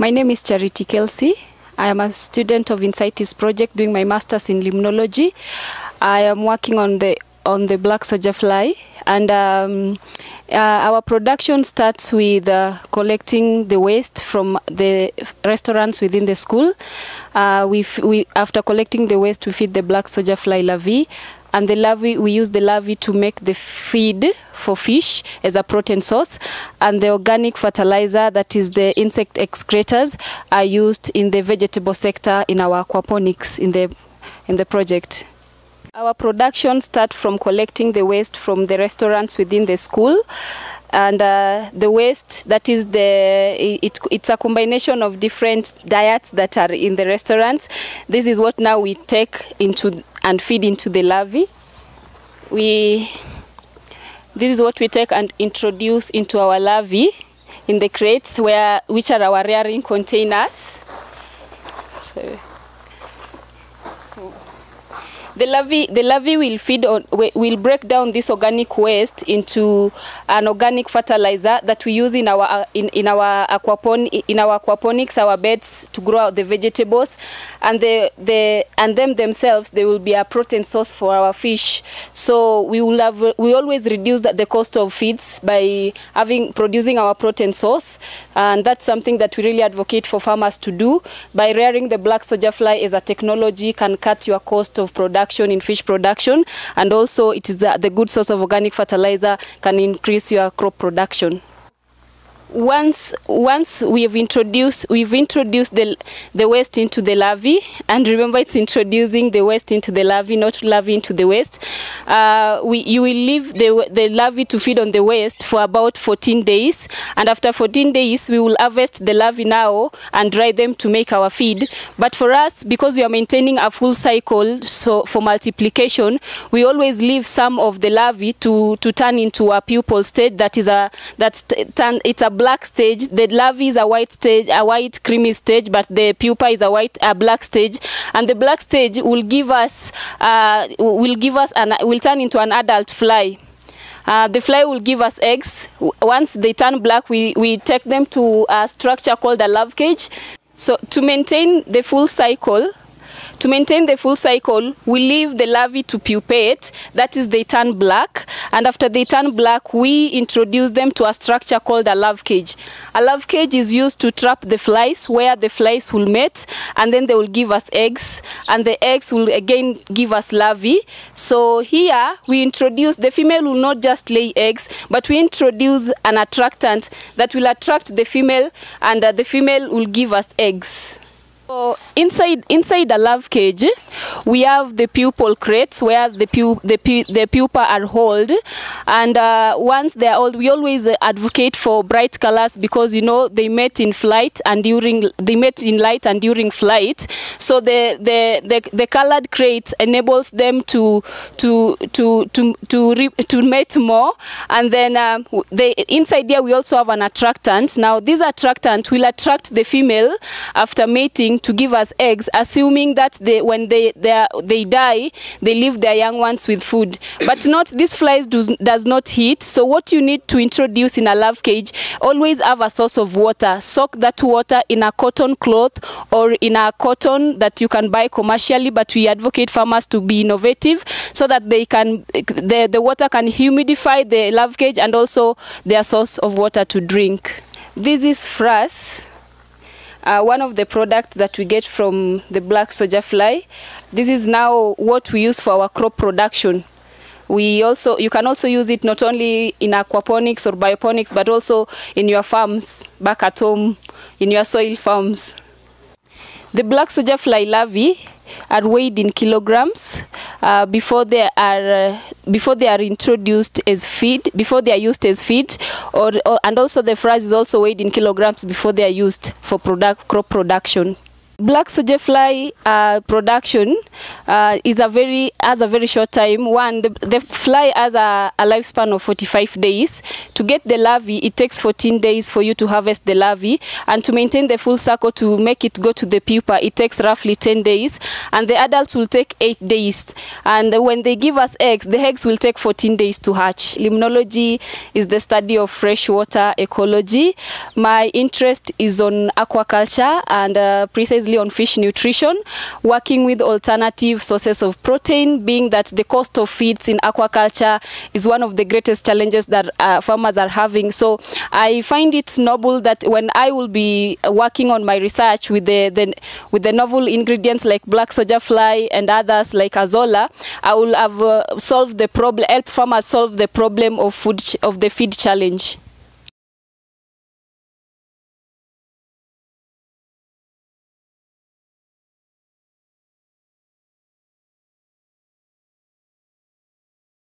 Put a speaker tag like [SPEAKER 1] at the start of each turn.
[SPEAKER 1] My name is Charity Kelsey. I am a student of Insightis project doing my master's in limnology. I am working on the black soldier fly, and our production starts with collecting the waste from the restaurants within the school. After collecting the waste, we feed the black soldier fly larvae. And the larvae, we use the larvae to make the feed for fish as a protein source. And the organic fertilizer, that is the insect excretors, are used in the vegetable sector in our aquaponics in the project. Our production starts from collecting the waste from the restaurants within the school. And the waste, that is it's a combination of different diets that are in the restaurants. This is what now we take into and feed into the larvae. This is what we take and introduce into our larvae in the crates, which are our rearing containers. The larvae will break down this organic waste into an organic fertilizer that we use in our aquaponics, our beds, to grow out the vegetables, and them themselves, they will be a protein source for our fish. So we always reduce the cost of feeds by producing our protein source, and that's something that we really advocate for farmers to do. By rearing the black soldier fly as a technology can cut your cost of production in fish production, and also it is the good source of organic fertilizer can increase your crop production. Once we've introduced the waste into the larvae, and remember, it's introducing the waste into the larvae, not larvae into the waste. You will leave the larvae to feed on the waste for about 14 days, and after 14 days we will harvest the larvae now and dry them to make our feed. But for us, because we are maintaining a full cycle, so for multiplication, we always leave some of the larvae to turn into a pupal stage. It's a black stage. The larvae is a white stage, a white creamy stage, but the pupa is a black stage, and the black stage will turn into an adult fly. The fly will give us eggs. Once they turn black, we take them to a structure called a larva cage. So to maintain the full cycle, we leave the larvae to pupate, that is, they turn black, and after they turn black, we introduce them to a structure called a larva cage. A larva cage is used to trap the flies, where the flies will mate, and then they will give us eggs, and the eggs will again give us larvae. So here we introduce, the female will not just lay eggs, but we introduce an attractant that will attract the female, and the female will give us eggs. So inside the larva cage, we have the pupal crates where the pupa are held, and once they are old, we always advocate for bright colors, because they mate in flight and they mate in light and during flight. So the colored crates enables them to mate more, and then inside here we also have an attractant. Now this attractant will attract the female after mating to give us eggs, assuming that when they die, they leave their young ones with food. But these flies does not heat. So what you need to introduce in a larva cage, always have a source of water. Soak that water in a cotton cloth or in a cotton that you can buy commercially, but we advocate farmers to be innovative so that the water can humidify the larva cage and also their source of water to drink. This is frass. One of the products that we get from the black soldier fly. This is now what we use for our crop production. You can also use it not only in aquaponics or bioponics, but also in your farms back at home, in your soil farms. The black soldier fly larvae are weighed in kilograms before they are introduced as feed, before they are used as feed, and also the frass is also weighed in kilograms before they are used for crop production. Black soldier fly production has a very short time. One, the fly has a lifespan of 45 days. To get the larvae, it takes 14 days for you to harvest the larvae, and to maintain the full cycle to make it go to the pupa, it takes roughly 10 days, and the adults will take 8 days. And when they give us eggs, the eggs will take 14 days to hatch. Limnology is the study of freshwater ecology. My interest is on aquaculture and precisely on fish nutrition, working with alternative sources of protein, being that the cost of feeds in aquaculture is one of the greatest challenges that farmers are having. So I find it noble that when I will be working on my research with the novel ingredients like black soldier fly and others like Azolla, I will have solved the problem, help farmers solve the problem of the feed challenge.